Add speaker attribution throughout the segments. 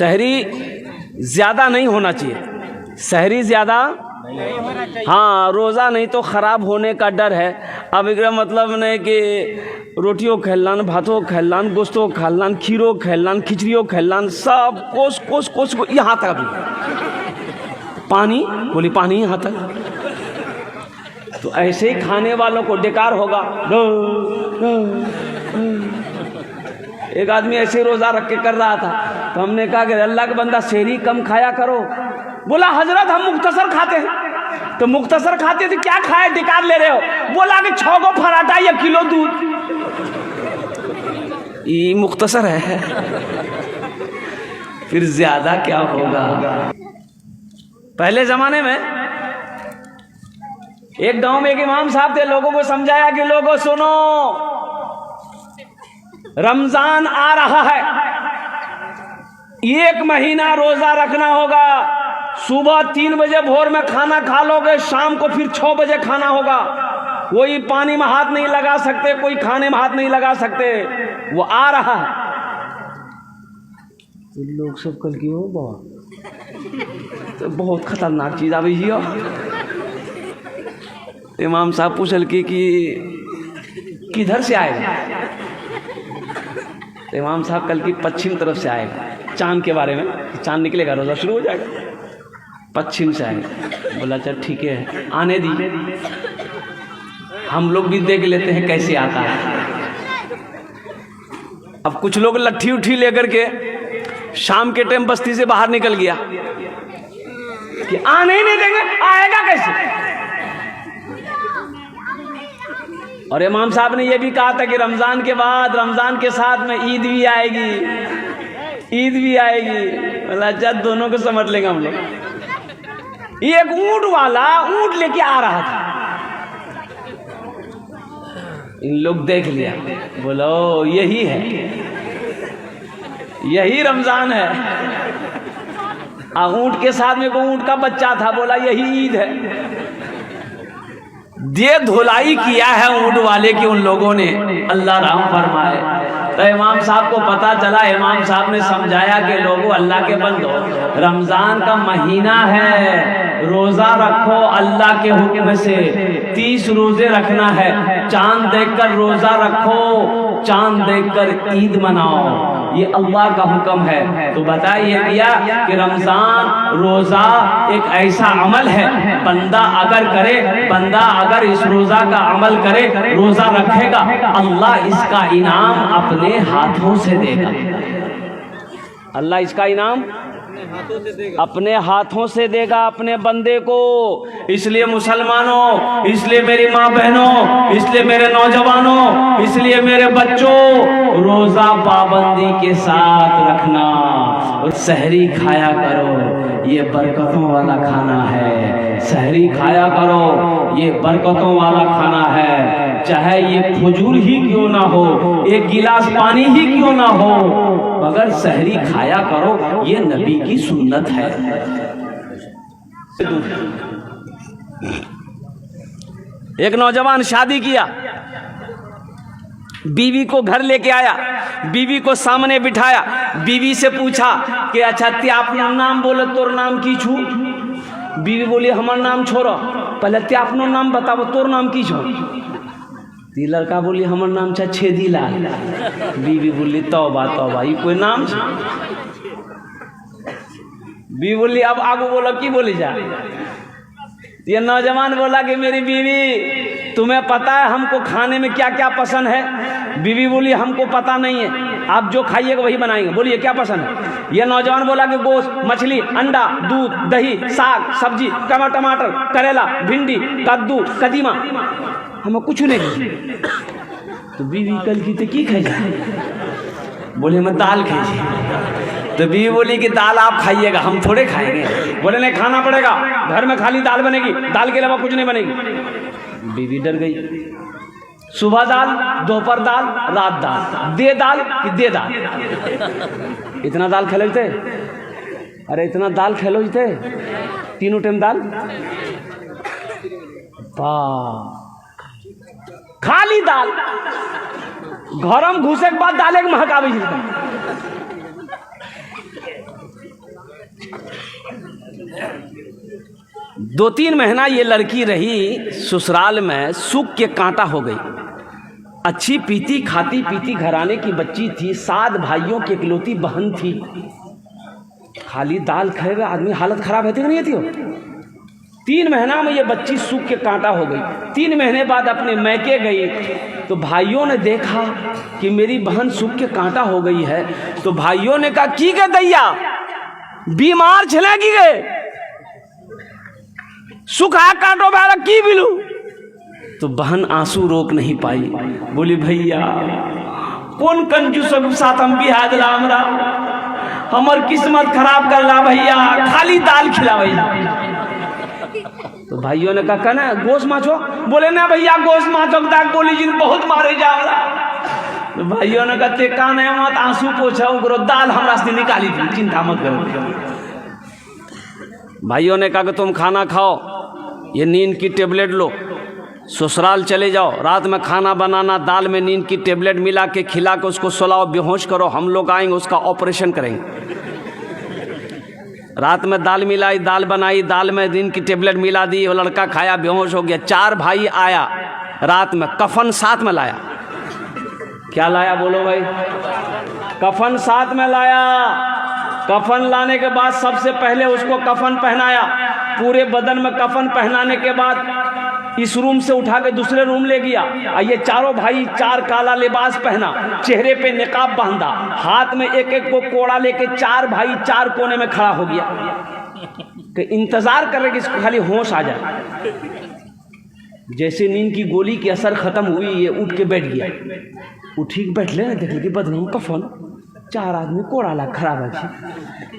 Speaker 1: सहरी ज़्यादा नहीं होना चाहिए, सहरी ज़्यादा, हाँ रोज़ा नहीं तो ख़राब होने का डर है। अब एकरा मतलब नहीं कि रोटियों खेलन, भातों खेलन, गोश्तों खेलन, खीरों खेलन, खिचड़ियों खेलन, सब कोस कोस कोस को यहाँ तक भी पानी, बोली पानी यहाँ तक। तो ऐसे ही खाने वालों को बेकार होगा। एक आदमी ऐसे रोज़ा रख के कर रहा था, तो हमने कहा कि अल्लाह के बंदा सहरी कम खाया करो। बोला हजरत हम मुख्तसर खाते हैं। तो मुख्तसर खाते थे क्या खाए, डिकार ले रहे हो? बोला कि 6 गो पराठा या किलो दूध, ये मुख्तसर है। फिर ज्यादा क्या होगा। पहले जमाने में एक गांव में एक इमाम साहब थे, लोगों को समझाया कि लोगों सुनो, रमजान आ रहा है, 1 महीना रोजा रखना होगा। सुबह 3 बजे भोर में खाना खा लोगे, शाम को फिर 6 बजे खाना होगा। कोई पानी में हाथ नहीं लगा सकते, कोई खाने में हाथ नहीं लगा सकते, वो आ रहा है। तो लोग सब कल की हो तो बहुत खतरनाक चीज आ गई। इमाम साहब पूछल कि किधर से आएगा? तो इमाम साहब कल की पश्चिम तरफ से आएगा। चांद के बारे में, चांद निकलेगा रोजा शुरू हो जाएगा, पश्चिम से आएगा। बोला चल ठीक है, आने दी, हम लोग भी देख लेते हैं कैसे आता है। अब कुछ लोग लट्ठी उठी लेकर के शाम के टाइम बस्ती से बाहर निकल गया कि आने ही नहीं देंगे, आएगा कैसे। और इमाम साहब ने यह भी कहा था कि रमजान के बाद, रमजान के साथ में ईद भी आएगी, ईद भी आएगी। बोला अच्छा दोनों को समझ लेंगे हम लोग। एक ऊंट वाला ऊंट लेके आ रहा था, इन लोग देख लिया, बोलो यही है, यही रमजान है। ऊंट के साथ में वो ऊंट का बच्चा था, बोला यही ईद है। दे धुलाई किया है ऊंट वाले की उन लोगों ने, अल्लाह राम फरमाए। तो इमाम साहब को पता चला, इमाम साहब ने समझाया कि लोगों अल्लाह के बंदो, रमजान का महीना है, रोजा रखो अल्लाह के हुक्म से, 30 रोजे रखना है। चांद देखकर रोजा रखो, चांद देखकर ईद मनाओ, ये अल्लाह का हुक्म है। तो बताइए भैया कि रमजान रोजा एक ऐसा अमल है, बंदा अगर करे, बंदा अगर इस रोजा का अमल करे, रोजा रखेगा, अल्लाह इसका इनाम अपने हाथों से देगा। अल्लाह इसका इनाम अपने हाथों से देगा अपने बंदे को। इसलिए मुसलमानों, इसलिए मेरी माँ बहनों, इसलिए मेरे नौजवानों, इसलिए मेरे बच्चों, रोजा पाबंदी के साथ रखना और सहरी खाया करो, ये बरकतों वाला खाना है। सहरी खाया करो, ये बरकतों वाला खाना है। चाहे ये खजूर ही क्यों ना हो, एक गिलास पानी ही क्यों ना हो, मगर सहरी खाया करो, ये नबी की सुन्नत है। एक नौजवान शादी किया, बीवी को घर लेके आया, बीवी को सामने बिठाया, बीवी से पूछा कि अच्छा ते अपना नाम बोले, तोर नाम की छू? बीवी बोली हमार नाम छोड़ो, पहले ते अपनो नाम बताओ, तोर नाम की छो? ती लड़का बोली हमार नाम छा छेदीलाल। बीवी बोली तौबा तौबा, ये कोई नाम छे? बीवी बोली अब आगू बोलो की बोली जा। ये नौजवान बोला कि मेरी बीवी, तुम्हें पता है हमको खाने में क्या क्या पसंद है? बीवी बोली हमको पता नहीं है, आप जो खाइएगा वही बनाएंगे। बोलिए क्या पसंद है? यह नौजवान बोला कि गोश्त, मछली, अंडा, दूध, दही, साग, सब्जी, टमाटर, करेला, भिंडी, कद्दू, कदीमा, हमें कुछ नहीं। तो बीवी कल की तो की खाई जाए? बोले मैं दाल खाई। तो बीवी बोली कि दाल आप खाइएगा, हम थोड़े खाएंगे। बोले नहीं खाना पड़ेगा, घर में खाली दाल बनेगी, दाल के अलावा कुछ नहीं बनेगी। बीवी डर गई। सुबह दाल, दोपहर दाल, रात दाल, दे दाल कि दे दाल। इतना दाल खेलो थे? अरे इतना दाल खेलो थे, तीनों टाइम दाल, खाली दाल। घर में घुसे के बाद दाले के महकावे। 2-3 महीना ये लड़की रही ससुराल में, सूख के कांटा हो गई। अच्छी पीती खाती पीती घराने की बच्ची थी, 7 भाइयों की इकलौती बहन थी। खाली दाल खाए हुए आदमी हालत खराब है, नहीं थी वो। 3 महीना में ये बच्ची सूख के कांटा हो गई। 3 महीने बाद अपने मैके गई तो भाइयों ने देखा कि मेरी बहन सूख के कांटा हो गई है। तो भाइयों ने कहा की के दैया बीमार छलेगी गए, सुखा कांटो बेरा की बिलू। तो बहन आंसू रोक नहीं पाई, बोली भैया कौन कंजूस के साथ हम बिहा दिला, हमरा हमर किस्मत खराब कर ला भैया, खाली दाल खिला भैया। तो भाइयों ने कहा ना गोश्त माछो, बोले ना भैया गोश्त माछो बोली जी बहुत मारे जाओ। तो भाइयों ने कहते कान है मत आंसू पोछा करो, दाल हमरा से निकाली थी, चिंता मत करो। भाइयों ने कहा कि तुम खाना खाओ, ये नींद की टेबलेट लो, ससुराल चले जाओ, रात में खाना बनाना, दाल में नींद की टेबलेट मिला के खिला के उसको सुलाओ, बेहोश करो, हम लोग आएंगे उसका ऑपरेशन करेंगे। रात में दाल मिलाई, दाल बनाई, दाल में नींद की टेबलेट मिला दी, वो लड़का खाया, बेहोश हो गया। 4 भाई आया रात में, कफन साथ में लाया। क्या लाया बोलो भाई? कफन साथ में लाया। कफन लाने के बाद सबसे पहले उसको कफन पहनाया, पूरे बदन में कफन पहनाने के बाद इस रूम से उठा के दूसरे रूम ले गया। ये चारों भाई 4 काला लिबास पहना, चेहरे पे निकाब बांधा, हाथ में एक एक को कोड़ा लेके 4 भाई 4 कोने में खड़ा हो गया कि इंतजार कर रहे कि इसको खाली होश आ जाए। जैसे नींद की गोली की असर खत्म हुई, ये उठ के बैठ गया। उठी के बैठ ले, देख ले बदन में कफन, 4 आदमी कोड़ा ला खराब है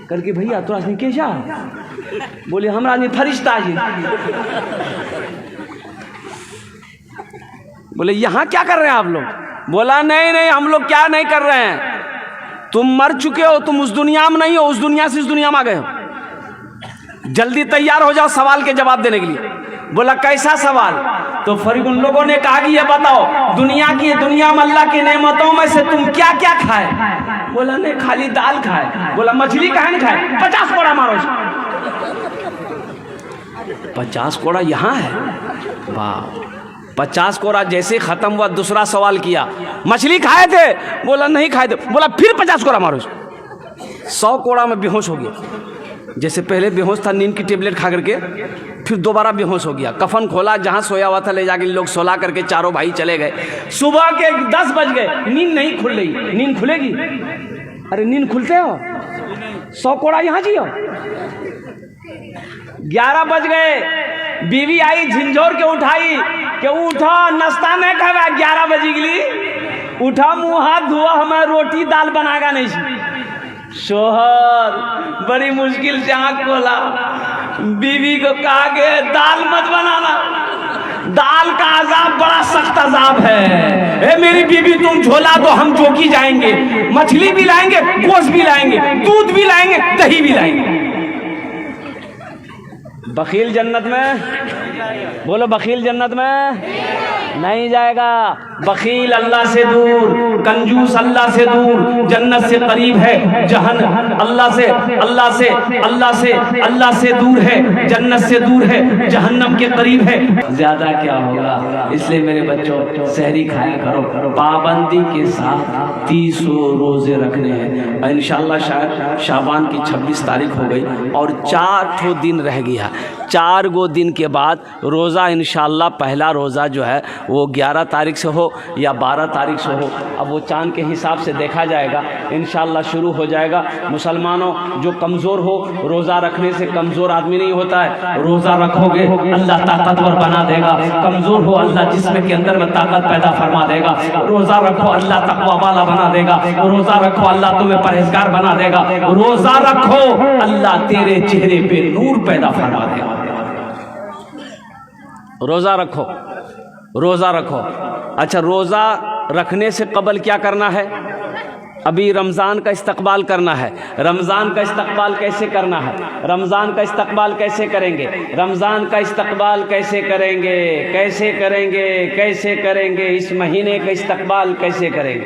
Speaker 1: करके, भैया तो आदमी कैसा? बोले हमरा आदमी फरिश्ता जी। बोले यहाँ क्या कर रहे हैं आप लोग? बोला नहीं नहीं हम लोग क्या नहीं कर रहे हैं, तुम मर चुके हो, तुम उस दुनिया में नहीं हो, उस दुनिया से इस दुनिया में आ गए हो, जल्दी तैयार हो जाओ सवाल के जवाब देने के लिए। बोला कैसा सवाल? तो फिर उन लोगों ने कहा कि ये बताओ दुनिया में अल्लाह की नेमतों में से तुम क्या क्या खाए? बोला नहीं खाली दाल खाए। बोला मछली काहे नहीं खाए? 50 कोड़ा मारो। 50 कोड़ा यहाँ है, वाह। 50 कोड़ा जैसे खत्म हुआ, दूसरा सवाल किया, मछली खाए थे? बोला नहीं खाए थे। बोला फिर 50 कोड़ा मारो। 100 कोड़ा में बेहोश हो गया। जैसे पहले बेहोश था नींद की टेबलेट खा करके, फिर दोबारा बेहोश हो गया। कफन खोला, जहाँ सोया हुआ था ले जाके लोग सोला करके चारों भाई चले गए। सुबह के 10 बज गए, नींद नहीं खुल रही। नींद खुलेगी? अरे नींद खुलते हो? 100 कोड़ा यहाँ जियो। 11 बज गए, बीवी आई झिंझोर के उठाई कि उठो नाश्ता नहीं खावा, 11 बजे के लिए उठा, मुँह हाथ धुआ, हमें रोटी दाल बनागा नहीं। शोहर बड़ी मुश्किल से आँख खोला, बीवी को कहा कि दाल मत बनाना, दाल का अजाब बड़ा सख्त अजाब है। मेरी बीवी तुम झोला दो, हम चौकी जाएंगे, मछली भी लाएंगे, गोश्त भी लाएंगे, दूध भी लाएंगे, दही भी लाएंगे। बखील जन्नत में? बोलो बखील जन्नत में नहीं जाएगा। बखील अल्लाह से दूर, कंजूस अल्लाह से दूर, जन्नत से करीब है, जहन्नम अल्लाह से दूर है, जन्नत से दूर है, जहन्नम के करीब है। ज्यादा क्या होगा? इसलिए मेरे बच्चों सहरी खाया करो, पाबंदी के साथ 30 रोजे रखने हैं। इंशाअल्लाह शायद शाबान की 26 तारीख हो गई और 4 दिन रह गया। 4 दिन के बाद रोज़ा इंशाअल्लाह, पहला रोज़ा जो है वो 11 तारीख से हो या 12 तारीख से हो, अब वो चांद के हिसाब से देखा जाएगा। इंशाअल्लाह शुरू हो जाएगा। मुसलमानों जो कमज़ोर हो, रोज़ा रखने से कमज़ोर आदमी नहीं होता है। रोज़ा रखोगे अल्लाह ताकतवर बना देगा। कमज़ोर हो अल्लाह जिस्म के अंदर में ताकत पैदा फरमा देगा। रोज़ा रखो अल्लाह तकवा वाला बना देगा। रोज़ा रखो अल्लाह तुम्हें परहेजगार बना देगा। रोज़ा रखो अल्लाह तेरे चेहरे पे नूर पैदा फरमा देगा। रोज़ा रखो, रोज़ा रखो। अच्छा, रोज़ा रखने से कबल क्या करना है? अभी रमज़ान का इस्तकबाल करना है। रमज़ान का इस्तकबाल कैसे करना है? रमज़ान का इस्तकबाल कैसे करेंगे? रमज़ान का इस्तकबाल कैसे करेंगे? कैसे करेंगे? कैसे करेंगे? इस महीने का इस्तकबाल कैसे करेंगे?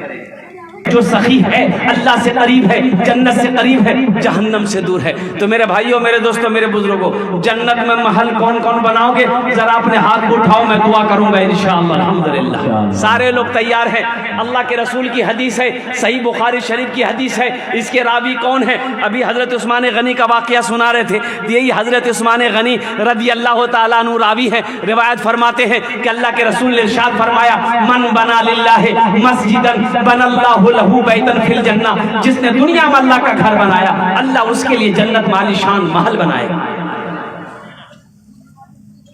Speaker 1: जो सखी है अल्लाह से करीब है, जन्नत से करीब है, जहन्नम से दूर है। तो मेरे भाइयों, मेरे दोस्तों, मेरे बुजुर्गों, जन्नत में महल कौन कौन बनाओगे? जरा अपने हाथ को उठाओ, मैं दुआ करूंगा इंशाअल्लाह। अल्हम्दुलिल्लाह सारे लोग तैयार हैं। अल्लाह के रसूल की हदीस है, सही बुखारी शरीफ की हदीस है। इसके रावी कौन है? अभी हजरत उस्मान गनी का वाकया सुना रहे थे। यही हजरत उस्मान गनी रदी अल्लाह तआला अन्हु रावी है। रिवायत फरमाते हैं कि अल्लाह के रसूल ने इरशाद फरमाया, मन बना लिल्लाहि मस्जिदन बनल्लाहु लहू बैतन फिल जन्ना। जिसने दुनिया में अल्लाह का घर बनाया, अल्लाह उसके लिए जन्नत में आलीशान महल बनाएगा।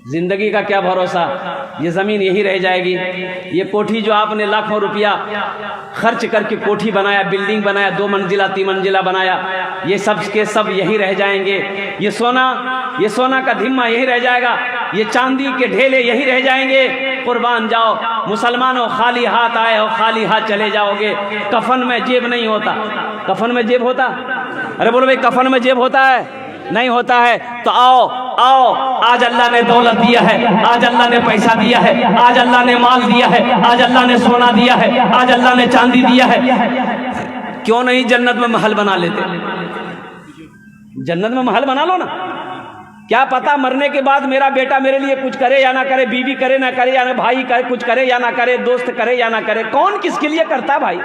Speaker 1: जिंदगी का क्या भरोसा, ये जमीन यही रह जाएगी। ये कोठी जो आपने लाखों रुपया खर्च करके कोठी बनाया, बिल्डिंग बनाया, 2 मंजिला 3 मंजिला बनाया, ये सब के सब यही रह जाएंगे। ये सोना का धिम्मा यही रह जाएगा। ये चांदी के ढेले यही रह जाएंगे। कुर्बान जाओ मुसलमानों, खाली हाथ आए हो, खाली हाथ चले जाओगे। कफन में जेब नहीं होता। कफन में जेब होता? अरे बोलो भाई, कफन में जेब होता है? नहीं होता है। तो आओ, आज अल्लाह ने दौलत दिया है, आज अल्लाह ने पैसा दिया है, आज अल्लाह ने माल दिया है, आज अल्लाह ने सोना दिया है, आज अल्लाह ने चांदी दिया है। क्यों नहीं जन्नत में महल बना लेते? जन्नत में महल बना लो ना। क्या पता मरने के बाद मेरा बेटा मेरे लिए कुछ करे या ना करे, बीवी करे ना करे, या ना भाई करे कुछ करे या ना करे, दोस्त करे या ना करे। कौन किसके लिए करता है भाई?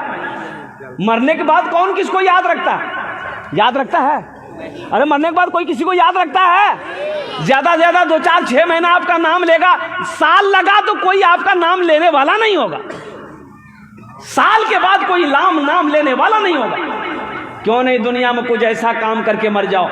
Speaker 1: मरने के बाद कौन किसको याद रखता है? याद रखता है? अरे मरने के बाद कोई किसी को याद रखता है? ज्यादा से ज्यादा 2 4 6 महीना आपका नाम लेगा। साल लगा तो कोई आपका नाम लेने वाला नहीं होगा। साल के बाद कोई नाम लेने वाला नहीं होगा। क्यों नहीं दुनिया में कुछ ऐसा काम करके मर जाओ,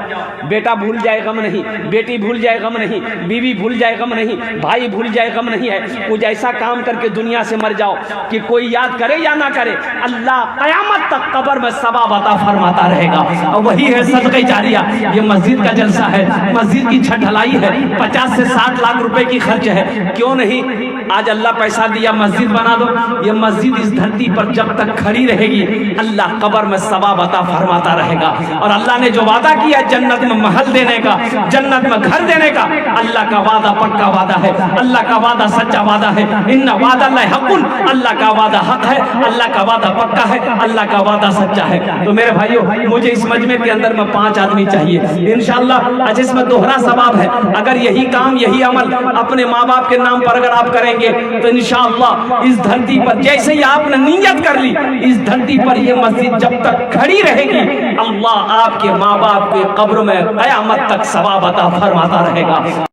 Speaker 1: बेटा भूल जाए गम नहीं, बेटी भूल जाए गम नहीं, बीवी भूल जाए गम नहीं, भाई भूल जाए गम नहीं है। कुछ ऐसा काम करके दुनिया से मर जाओ कि कोई याद करे या ना करे, अल्लाह कयामत तक कब्र में सवाब अता फरमाता रहेगा। और वही है सदक़े जारिया। ये मस्जिद का जलसा है, मस्जिद की छत ढलाई है, 50 से 60 लाख रुपए की खर्च है। क्यों नहीं आज अल्लाह पैसा दिया, मस्जिद बना दो। ये मस्जिद इस धरती पर जब तक खड़ी रहेगी, अल्लाह कब्र में सवाब अता फरमाता रहेगा। और अल्लाह ने जो वादा किया जन्नत में महल देने का, जन्नत में घर देने का, अल्लाह का वादा पक्का वादा है, अल्लाह का वादा सच्चा वादा है। इन्ना वादा अल्लाह हक़ुन, अल्लाह का वादा हक है, अल्लाह का वादा पक्का है, अल्लाह का वादा सच्चा है। तो मेरे भाइयों, मुझे इस मजमे के अंदर में 5 आदमी चाहिए इंशाअल्लाह, जिसमें दोहरा सवाब है। अगर यही काम, यही अमल अपने माँ बाप के नाम पर अगर आप करेंगे तो इंशाअल्लाह इस धरती पर जैसे ही आपने नियत कर ली, इस धरती पर यह मस्जिद जब तक खड़ी रहेगी, अल्लाह आपके माँ बाप के कब्र में कयामत तक सवाब अता फरमाता रहेगा।